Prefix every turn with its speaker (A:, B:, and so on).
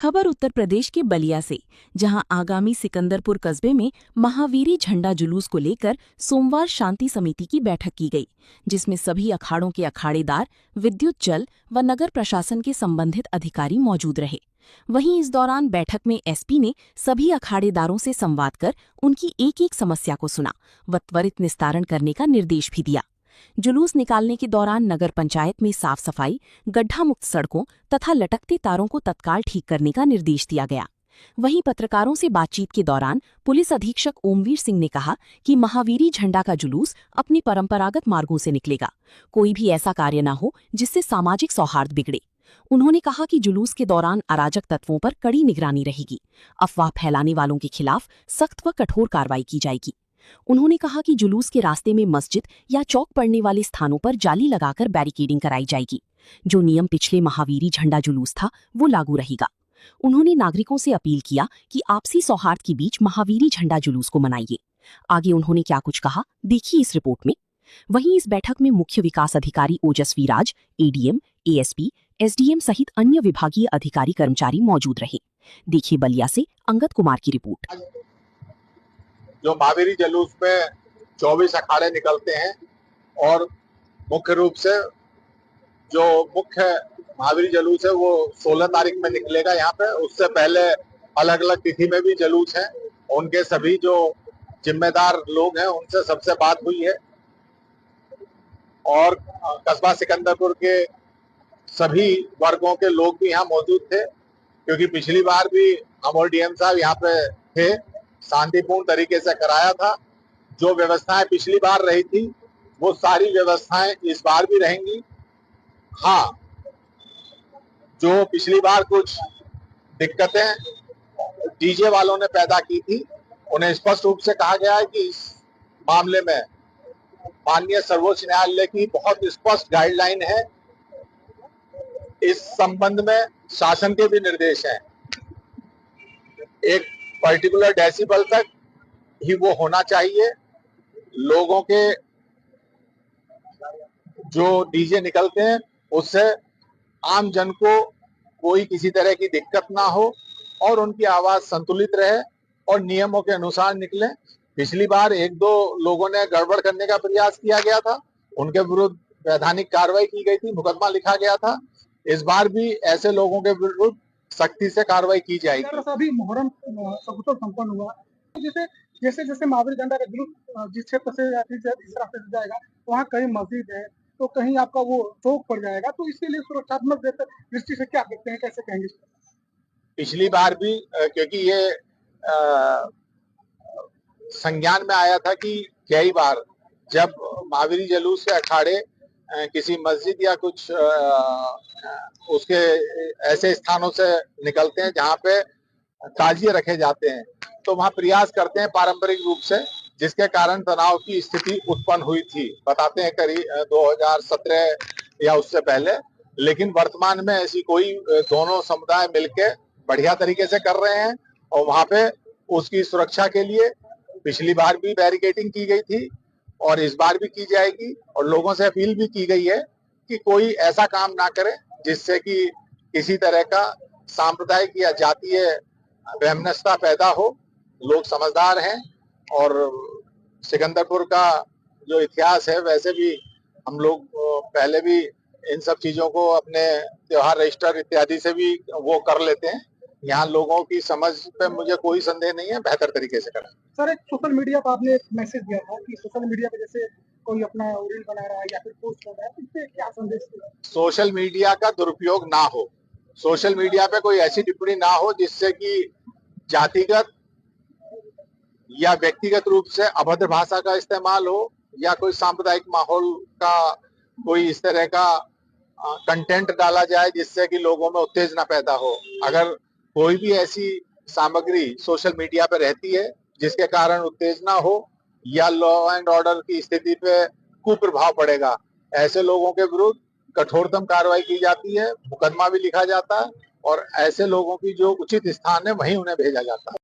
A: खबर उत्तर प्रदेश के बलिया से, जहां आगामी सिकंदरपुर कस्बे में महावीरी झंडा जुलूस को लेकर सोमवार शांति समिति की बैठक की गई, जिसमें सभी अखाड़ों के अखाड़ेदार, विद्युत, जल व नगर प्रशासन के संबंधित अधिकारी मौजूद रहे। वहीं इस दौरान बैठक में एसपी ने सभी अखाड़ेदारों से संवाद कर उनकी एक एक समस्या को सुना व त्वरित निस्तारण करने का निर्देश भी दिया। जुलूस निकालने के दौरान नगर पंचायत में साफ सफाई, गड्ढा मुक्त सड़कों तथा लटकते तारों को तत्काल ठीक करने का निर्देश दिया गया। वहीं पत्रकारों से बातचीत के दौरान पुलिस अधीक्षक ओमवीर सिंह ने कहा कि महावीरी झंडा का जुलूस अपनी परंपरागत मार्गों से निकलेगा। कोई भी ऐसा कार्य न हो जिससे सामाजिक सौहार्द बिगड़े। उन्होंने कहा कि जुलूस के दौरान अराजक तत्वों पर कड़ी निगरानी रहेगी। अफवाह फैलाने वालों के खिलाफ सख्त व कठोर कार्रवाई की जाएगी। उन्होंने कहा कि जुलूस के रास्ते में मस्जिद या चौक पड़ने वाले स्थानों पर जाली लगाकर बैरिकेडिंग कराई जाएगी। जो नियम पिछले महावीरी झंडा जुलूस था, वो लागू रहेगा। उन्होंने नागरिकों से अपील किया कि आपसी सौहार्द के बीच महावीरी झंडा जुलूस को मनाइए। आगे उन्होंने क्या कुछ कहा, देखिए इस रिपोर्ट में। वहीं इस बैठक में मुख्य विकास अधिकारी ओजस्वी राज, एडीएम, एएसपी, एसडीएम सहित अन्य विभागीय अधिकारी कर्मचारी मौजूद रहे। देखिए बलिया से अंगद कुमार की रिपोर्ट।
B: जो महावीरी जुलूस में 24 अखाड़े निकलते हैं और मुख्य रूप से जो मुख्य महावीरी जुलूस है वो 16 तारीख में निकलेगा। यहाँ पे उससे पहले अलग अलग तिथि में भी जुलूस है। उनके सभी जो जिम्मेदार लोग हैं उनसे सबसे बात हुई है और कस्बा सिकंदरपुर के सभी वर्गों के लोग भी यहाँ मौजूद थे, क्योंकि पिछली बार भी अमोल डीएम साहब यहाँ पे थे, शांतिपूर्ण तरीके से कराया था। जो व्यवस्थाएं पिछली बार रही थी वो सारी व्यवस्थाएं इस बार भी रहेंगी। हाँ, जो पिछली बार कुछ दिक्कतें डीजे वालों ने पैदा की थी, उन्हें स्पष्ट रूप से कहा गया है कि इस मामले में माननीय सर्वोच्च न्यायालय की बहुत स्पष्ट गाइडलाइन है। इस संबंध में शासन के भी निर्देश हैं। एक पर्टिकुलर डेसिबल तक ही वो होना चाहिए। लोगों के जो डीजे निकलते हैं उससे आम जन को कोई किसी तरह की दिक्कत ना हो और उनकी आवाज संतुलित रहे और नियमों के अनुसार निकले। पिछली बार एक दो लोगों ने गड़बड़ करने का प्रयास किया गया था, उनके विरुद्ध वैधानिक कार्रवाई की गई थी, मुकदमा लिखा गया था। इस बार भी ऐसे लोगों के विरुद्ध सख्ती से कार्रवाई की जाएगी।
C: अभी मुहर्रम सकुशल संपन्न हुआ, जैसे जैसे जैसे महावीर झंडा का जुलूस जिस क्षेत्र से इस रास्ते से जाएगा, वहाँ कहीं मस्जिद है तो कहीं आपका वो चौक पड़ जाएगा, तो इसके लिए सुरक्षात्मक दृष्टि से क्या करते हैं, कैसे कहेंगे?
B: पिछली बार भी क्योंकि ये संज्ञान में आया था कि कई बार जब महावीरी जुलूस के अखाड़े किसी मस्जिद या कुछ उसके ऐसे स्थानों से निकलते हैं जहाँ पे ताजिए रखे जाते हैं, तो वहाँ प्रयास करते हैं पारंपरिक रूप से, जिसके कारण तनाव की स्थिति उत्पन्न हुई थी, बताते हैं करीब 2017 या उससे पहले। लेकिन वर्तमान में ऐसी कोई, दोनों समुदाय मिलकर बढ़िया तरीके से कर रहे हैं और वहाँ पे उसकी सुरक्षा के लिए पिछली बार भी बैरिकेडिंग की गई थी और इस बार भी की जाएगी। और लोगों से अपील भी की गई है कि कोई ऐसा काम ना करे जिससे कि किसी तरह का सांप्रदायिक या जातीय वैमनस्यता पैदा हो। लोग समझदार हैं और सिकंदरपुर का जो इतिहास है, वैसे भी हम लोग पहले भी इन सब चीजों को अपने त्योहार रजिस्टर इत्यादि से भी वो कर लेते हैं। यहाँ लोगों की समझ पे मुझे कोई संदेह नहीं है, बेहतर तरीके से करें।
C: सर, एक सोशल मीडिया पर आपने एक मैसेज दिया था कि सोशल मीडिया पे जैसे कोई अपना रील बना रहा है या फिर पोस्ट कर रहा है, तो इससे क्या संदेश दिया?
B: सोशल मीडिया का दुरुपयोग ना हो, सोशल मीडिया पे कोई ऐसी टिप्पणी ना हो जिससे कि जातिगत या व्यक्तिगत रूप से अभद्र भाषा का इस्तेमाल हो या कोई सांप्रदायिक माहौल का कोई इस तरह का कंटेंट डाला जाए जिससे कि लोगों में उत्तेजना पैदा हो। अगर कोई भी ऐसी सामग्री सोशल मीडिया पर रहती है जिसके कारण उत्तेजना हो या लॉ एंड ऑर्डर की स्थिति पे कुप्रभाव पड़ेगा, ऐसे लोगों के विरुद्ध कठोरतम कार्रवाई की जाती है, मुकदमा भी लिखा जाता है और ऐसे लोगों की जो उचित स्थान है वहीं उन्हें भेजा जाता है।